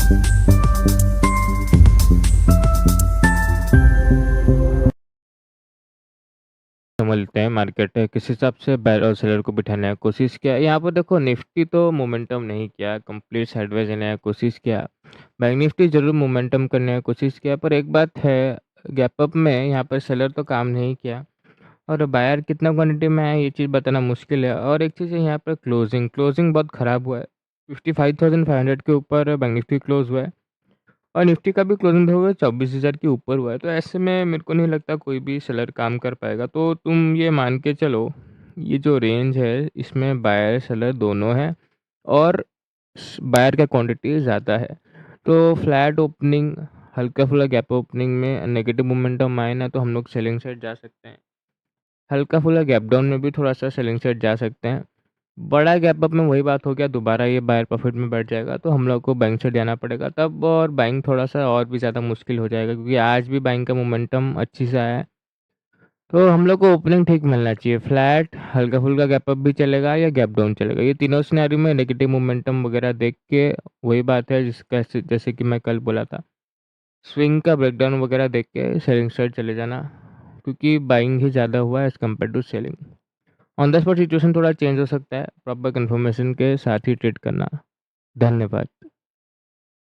समझ लेते हैं मार्केट है किस हिसाब से बायर और सेलर को बिठाने की कोशिश किया। यहाँ पर देखो निफ्टी तो मोमेंटम नहीं किया, कंप्लीट साइडवेज लेने की कोशिश किया। बैंक निफ्टी ज़रूर मोमेंटम करने की कोशिश किया, पर एक बात है, गैप अप में यहाँ पर सेलर तो काम नहीं किया और बायर कितना क्वांटिटी में है ये चीज़ बताना मुश्किल है। और एक चीज़ है यहाँ पर क्लोजिंग क्लोजिंग बहुत ख़राब हुआ है। 55,500 के ऊपर बैंक निफ्टी क्लोज हुआ है और निफ्टी का भी क्लोजिंग हुआ है 24,000 के ऊपर हुआ है। तो ऐसे में मेरे को नहीं लगता कोई भी सेलर काम कर पाएगा। तो तुम ये मान के चलो, ये जो रेंज है इसमें बायर सेलर दोनों है और बायर का क्वांटिटी ज़्यादा है। तो फ्लैट ओपनिंग, हल्का फुल्का गैप ओपनिंग में नेगेटिव मोमेंटम आए ना तो हम लोग सेलिंग साइड जा सकते हैं। हल्का फुल्का गैप डाउन में भी थोड़ा सा सेलिंग साइड जा सकते हैं। बड़ा गैप अप में वही बात हो गया, दोबारा ये बायर प्रॉफिट में बैठ जाएगा तो हम लोग को बैंक से जाना पड़ेगा तब, और बाइंग थोड़ा सा और भी ज़्यादा मुश्किल हो जाएगा क्योंकि आज भी बाइंग का मोमेंटम अच्छी से आया है। तो हम लोग को ओपनिंग ठीक मिलना चाहिए, फ्लैट हल्का फुल्का गैप अप भी चलेगा या गैप डाउन चलेगा। ये तीनों सिनेरियो में नेगेटिव मोमेंटम वगैरह देख के वही बात है जिसका जैसे कि मैं कल बोला था, स्विंग का ब्रेकडाउन वगैरह देख के सेलिंग साइड चले जाना, क्योंकि बाइंग ही ज़्यादा हुआ है as compare to selling. On the spot situation थोड़ा चेंज हो सकता है, प्रॉपर कंफर्मेशन के साथ ही ट्रेड करना। धन्यवाद।